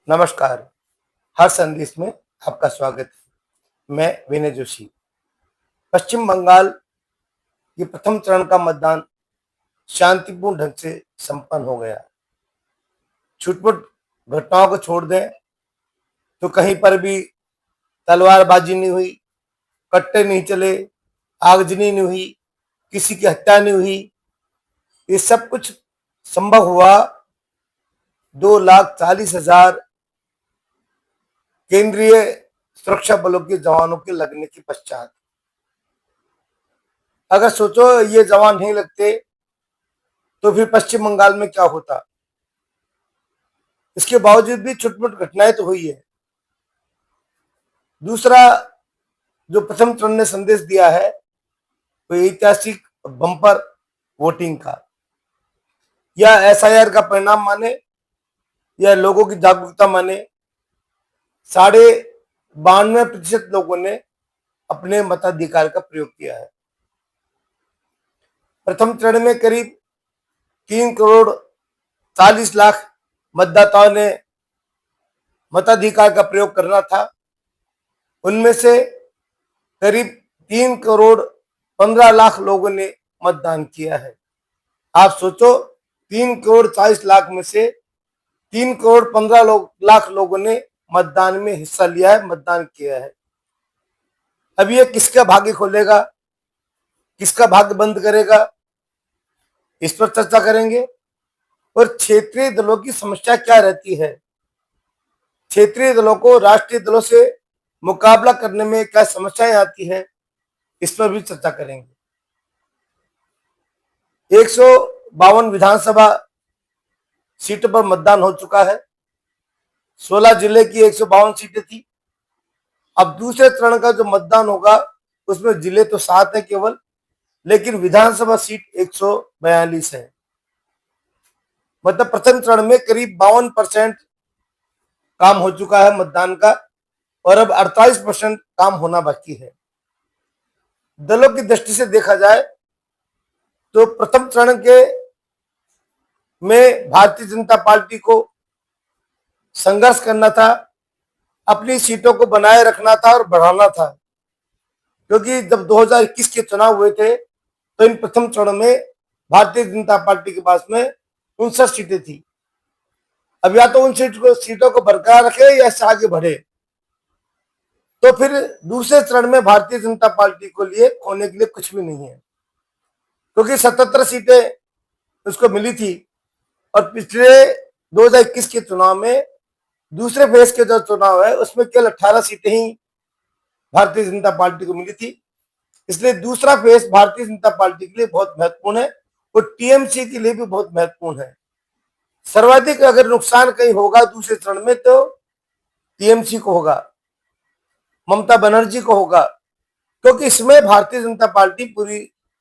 नमस्कार। हर संदेश में आपका स्वागत है। मैं विनय जोशी। पश्चिम बंगाल के प्रथम चरण का मतदान शांतिपूर्ण ढंग से संपन्न हो गया। छुटपुट घटनाओं को छोड़ दें तो कहीं पर भी तलवारबाजी नहीं हुई, कट्टे नहीं चले, आगजनी नहीं हुई, किसी की हत्या नहीं हुई। ये सब कुछ संभव हुआ 2,40,000 केंद्रीय सुरक्षा बलों के जवानों के लगने के पश्चात। अगर सोचो ये जवान नहीं लगते तो फिर पश्चिम बंगाल में क्या होता। इसके बावजूद भी छुटपुट घटनाएं तो हुई है। दूसरा जो प्रथम चरण ने संदेश दिया है वो ऐतिहासिक बम्पर वोटिंग का, या एसआईआर का परिणाम माने या लोगों की जागरूकता माने, 92% लोगों ने अपने मताधिकार का प्रयोग किया है। प्रथम चरण में करीब 3,40,00,000 मतदाताओं ने मताधिकार का प्रयोग करना था। उनमें से करीब 3,15,00,000 लोगों ने मतदान किया है। आप सोचो, 3,40,00,000 में से 3,15,00,000 लोगों ने मतदान में हिस्सा लिया है, मतदान किया है। अब ये किसका भाग्य खोलेगा, किसका भाग्य बंद करेगा, इस पर चर्चा करेंगे। और क्षेत्रीय दलों की समस्या क्या रहती है, क्षेत्रीय दलों को राष्ट्रीय दलों से मुकाबला करने में क्या समस्याएं आती है, इस पर भी चर्चा करेंगे। 152 विधानसभा सीटों पर मतदान हो चुका है। 16 जिले की 152 सीटें थी। अब दूसरे चरण का जो मतदान होगा उसमें जिले तो 7 है केवल, लेकिन विधानसभा सीट 142 है। मतलब प्रथम चरण में करीब 52% काम हो चुका है मतदान का, और अब 48% काम होना बाकी है। दलों की दृष्टि से देखा जाए तो प्रथम चरण के में भारतीय जनता पार्टी को संघर्ष करना था, अपनी सीटों को बनाए रखना था और बढ़ाना था। क्योंकि जब 2021 के चुनाव हुए थे तो इन प्रथम चरण में भारतीय जनता पार्टी के पास में 59 सीटें थी। अब या तो उन सीटों को बरकरार रखे या इससे आगे बढ़े, तो फिर दूसरे चरण में भारतीय जनता पार्टी को लिए खोने के लिए कुछ भी नहीं है। क्योंकि 77 सीटें उसको मिली थी, और पिछले 2021 के चुनाव में दूसरे फेज के जो चुनाव है उसमें केवल 18 सीटें ही भारतीय जनता पार्टी को मिली थी। इसलिए दूसरा फेज भारतीय जनता पार्टी के लिए बहुत महत्वपूर्ण है और टीएमसी के लिए भी बहुत महत्वपूर्ण है। सर्वाधिक अगर नुकसान कहीं होगा दूसरे चरण में तो टीएमसी को होगा, ममता बनर्जी को होगा, क्योंकि इसमें भारतीय जनता पार्टी पूरी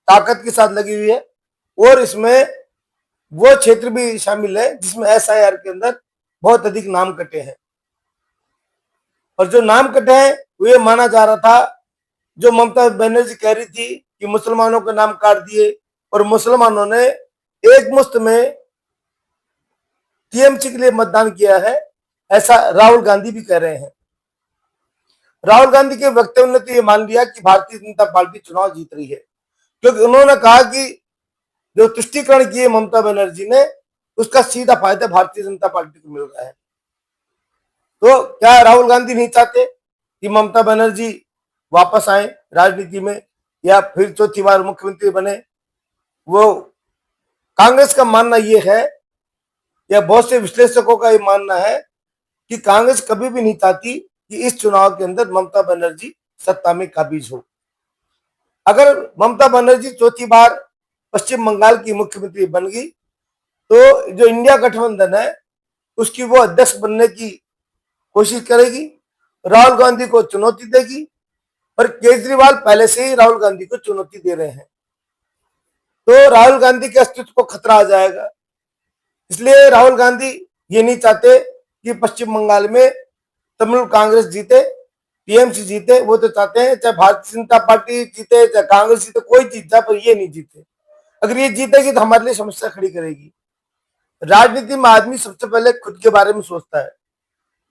ताकत के साथ लगी हुई है और इसमें वो क्षेत्र भी शामिल है जिसमें एसआईआर के अंदर बहुत अधिक नाम कटे हैं। और जो नाम कटे हैं वो ये माना जा रहा था, जो ममता बनर्जी कह रही थी कि मुसलमानों के नाम काट दिए, और मुसलमानों ने एक मुश्त में टीएमसी के लिए मतदान किया है, ऐसा राहुल गांधी भी कह रहे हैं। राहुल गांधी के वक्तव्य ने तो ये मान लिया कि भारतीय जनता पार्टी चुनाव जीत रही है, क्योंकि उन्होंने कहा कि जो तुष्टीकरण किए ममता बनर्जी ने उसका सीधा फायदा भारतीय जनता पार्टी को मिल रहा है। तो क्या राहुल गांधी नहीं चाहते कि ममता बनर्जी वापस आए राजनीति में या फिर चौथी बार मुख्यमंत्री बने? वो कांग्रेस का मानना यह है, या बहुत से विश्लेषकों का ये मानना है, कि कांग्रेस कभी भी नहीं चाहती कि इस चुनाव के अंदर ममता बनर्जी सत्ता में काबिज हो। अगर ममता बनर्जी चौथी बार पश्चिम बंगाल की मुख्यमंत्री बन गई तो जो इंडिया गठबंधन है उसकी वो अध्यक्ष बनने की कोशिश करेगी, राहुल गांधी को चुनौती देगी। और केजरीवाल पहले से ही राहुल गांधी को चुनौती दे रहे हैं, तो राहुल गांधी के अस्तित्व को खतरा आ जाएगा। इसलिए राहुल गांधी ये नहीं चाहते कि पश्चिम बंगाल में तमिल कांग्रेस जीते, टीएमसी जीते। वो तो चाहते हैं चाहे भारतीय जनता पार्टी जीते चाहे कांग्रेस जीते, कोई जीत जाए, पर ये नहीं जीते। अगर ये जीतेगी तो हमारे लिए समस्या खड़ी करेगी। राजनीति में आदमी सबसे पहले खुद के बारे में सोचता है,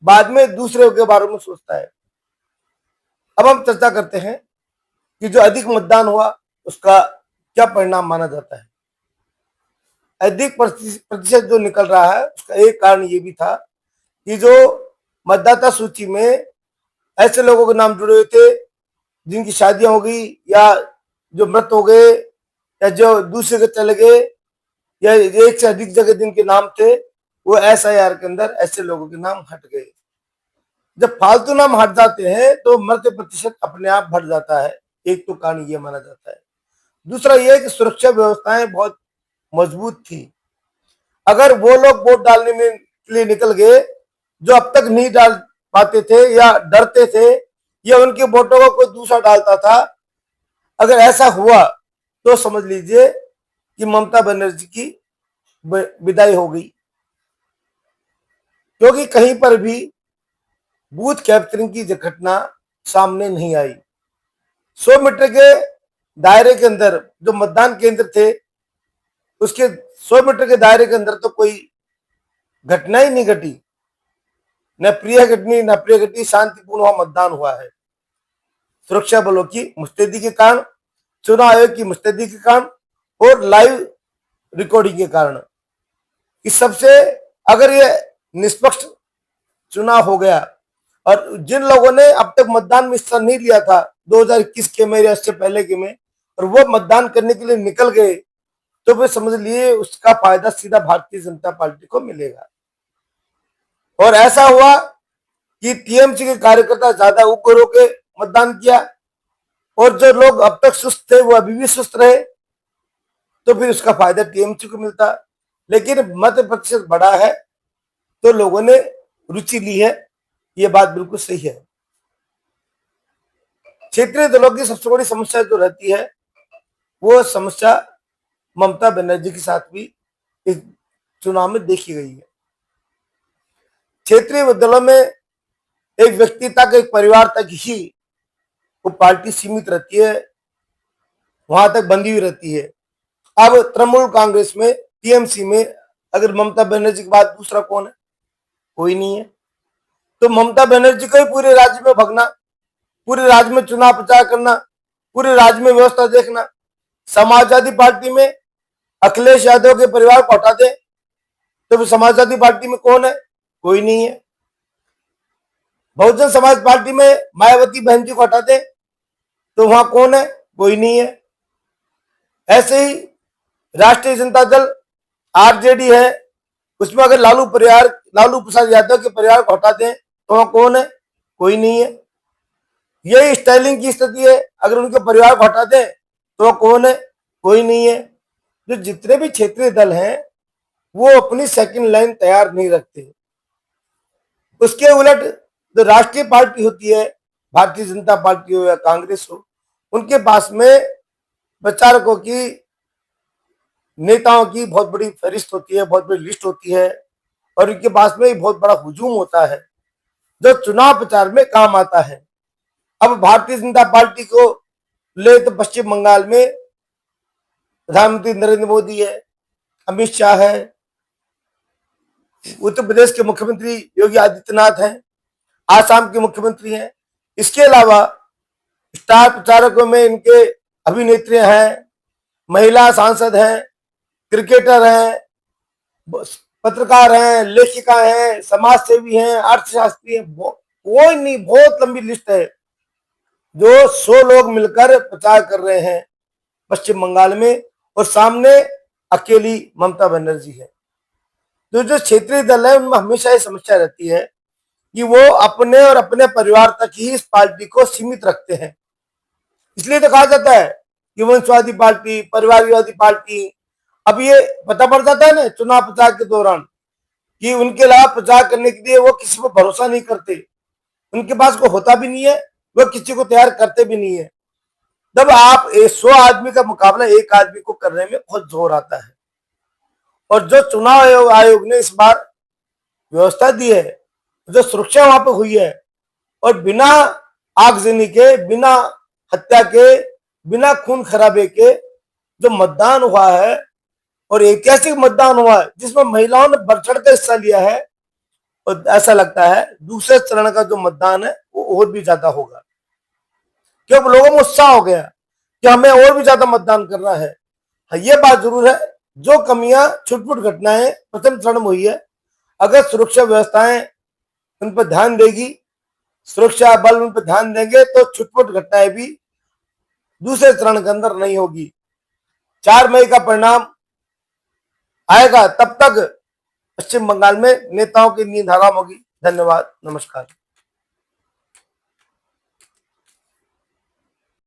बाद में दूसरे के बारे में सोचता है। अब हम चर्चा करते हैं कि जो अधिक मतदान हुआ उसका क्या परिणाम माना जाता है। अधिक प्रतिशत जो निकल रहा है उसका एक कारण ये भी था कि जो मतदाता सूची में ऐसे लोगों के नाम जुड़े हुए थे जिनकी शादियां हो गई, या जो मृत हो गए, या जो दूसरे के चले गए, या एक से अधिक जगह जिनके नाम थे, वो SIR के अंदर ऐसे लोगों के नाम हट गए। जब फालतू नाम हट जाते हैं तो मृत प्रतिशत अपने आप बढ़ जाता है। एक तो कारण ये माना जाता है। दूसरा ये कि सुरक्षा व्यवस्थाएं बहुत मजबूत थी। अगर वो लोग वोट डालने में के लिए निकल गए जो अब तक नहीं डाल पाते थे या डरते थे, या उनके वोटों को कोई दूसरा डालता था, अगर ऐसा हुआ तो समझ लीजिए कि ममता बनर्जी की विदाई हो गई, क्योंकि कहीं पर भी बूथ कैप्चरिंग की घटना सामने नहीं आई। 100 मीटर के दायरे के अंदर जो मतदान केंद्र थे, उसके 100 मीटर के दायरे के अंदर तो कोई घटना ही नहीं घटी, न प्रिय घटनी न प्रिय घटनी, शांतिपूर्ण वहां मतदान हुआ है। सुरक्षा बलों की मुस्तैदी के कारण, चुनाव आयोग की मुस्तैदी के कारण और लाइव रिकॉर्डिंग के कारण, इस सबसे अगर ये निष्पक्ष चुनाव हो गया और जिन लोगों ने अब तक मतदान में हिस्सा नहीं लिया था 2021 के में या इससे पहले के में, और वो मतदान करने के लिए निकल गए, तो फिर समझ लिए उसका फायदा सीधा भारतीय जनता पार्टी को मिलेगा। और ऐसा हुआ कि TMC के कार्यकर्ता ज्यादा उग्र होकर मतदान किया, और जो लोग अब तक सुस्त थे वो अभी भी सुस्त रहे, तो फिर उसका फायदा TMC को मिलता। लेकिन मत प्रतिशत बढ़ा है तो लोगों ने रुचि ली है, ये बात बिल्कुल सही है। क्षेत्रीय दलों की सबसे बड़ी समस्या जो रहती है वो समस्या ममता बनर्जी के साथ भी इस चुनाव में देखी गई है। क्षेत्रीय दलों में एक व्यक्ति तक, एक परिवार तक ही वो पार्टी सीमित रहती है, वहां तक बंधी हुई रहती है। अब तृणमूल कांग्रेस में, TMC में अगर ममता बनर्जी के बाद दूसरा कौन है? कोई नहीं है। तो ममता बनर्जी को ही पूरे राज्य में भगना, पूरे राज्य में चुनाव प्रचार करना, पूरे राज्य में व्यवस्था देखना। समाजवादी पार्टी में अखिलेश यादव के परिवार को हटा दे तो फिर समाजवादी पार्टी में कौन है? कोई नहीं है। बहुजन समाज पार्टी में मायावती बहन जी को हटा दे तो वहां कौन है? कोई नहीं है। ऐसे ही राष्ट्रीय जनता दल RJD है, उसमें अगर लालू प्रसाद यादव के परिवार को हटा दें तो वहां कौन है? कोई नहीं है। यही स्टाइलिंग की स्थिति है, अगर उनके परिवार को हटा दें तो वह कौन है? कोई नहीं है। जो जितने भी क्षेत्रीय दल हैं वो अपनी सेकंड लाइन तैयार नहीं रखते। उसके उलट जो राष्ट्रीय पार्टी होती है, भारतीय जनता पार्टी हो या कांग्रेस हो, उनके पास में प्रचारकों की, नेताओं की बहुत बड़ी फहरिस्त होती है, बहुत बड़ी लिस्ट होती है, और उनके पास में बहुत बड़ा हुजूम होता है जो चुनाव प्रचार में काम आता है। अब भारतीय जनता पार्टी को ले तो पश्चिम बंगाल में प्रधानमंत्री नरेंद्र मोदी है, अमित शाह है, उत्तर प्रदेश के मुख्यमंत्री योगी आदित्यनाथ हैं, आसाम के मुख्यमंत्री हैं। इसके अलावा स्टार प्रचारकों में इनके अभिनेत्री हैं, महिला सांसद हैं, क्रिकेटर हैं, पत्रकार हैं, लेखिका हैं, समाज सेवी हैं, अर्थशास्त्री हैं, कोई नहीं, बहुत लंबी लिस्ट है जो 100 लोग मिलकर प्रचार कर रहे हैं पश्चिम बंगाल में, और सामने अकेली ममता बनर्जी है। तो जो क्षेत्रीय दल है उनमें हमेशा ये समस्या रहती है कि वो अपने और अपने परिवार तक ही इस पार्टी को सीमित रखते हैं। इसलिए तो कहा जाता है कि वंशवादी पार्टी, परिवारवादी पार्टी। अब ये पता पड़ जाता है ना चुनाव प्रचार के दौरान कि उनके अलावा प्रचार करने के लिए वो किसी को भरोसा नहीं करते, उनके पास कोई होता भी नहीं है, वो किसी को तैयार करते भी नहीं है। जब आप 100 आदमी का मुकाबला एक आदमी को करने में बहुत जोर आता है। और जो चुनाव आयोग ने इस बार व्यवस्था दी है, जो सुरक्षा वहां पर हुई है, और बिना आगजनी के, बिना हत्या के, बिना खून खराबे के जो मतदान हुआ है, और ऐतिहासिक मतदान हुआ है जिसमें महिलाओं ने बढ़ चढ़ कर हिस्सा लिया है, और ऐसा लगता है दूसरे चरण का जो मतदान है वो और भी ज्यादा होगा, क्योंकि लोगों में उत्साह हो गया कि हमें और भी ज्यादा मतदान करना है। हाँ, ये बात जरूर है, जो कमियां छुटपुट घटनाएं प्रथम चरण में हुई है, अगर सुरक्षा व्यवस्थाएं उन पर ध्यान देगी, सुरक्षा बल उन पर ध्यान देंगे, तो छुटपुट घटनाएं भी दूसरे चरण के अंदर नहीं होगी। 4 मई का परिणाम आएगा, तब तक पश्चिम बंगाल में नेताओं की नींद हराम होगी। धन्यवाद, नमस्कार।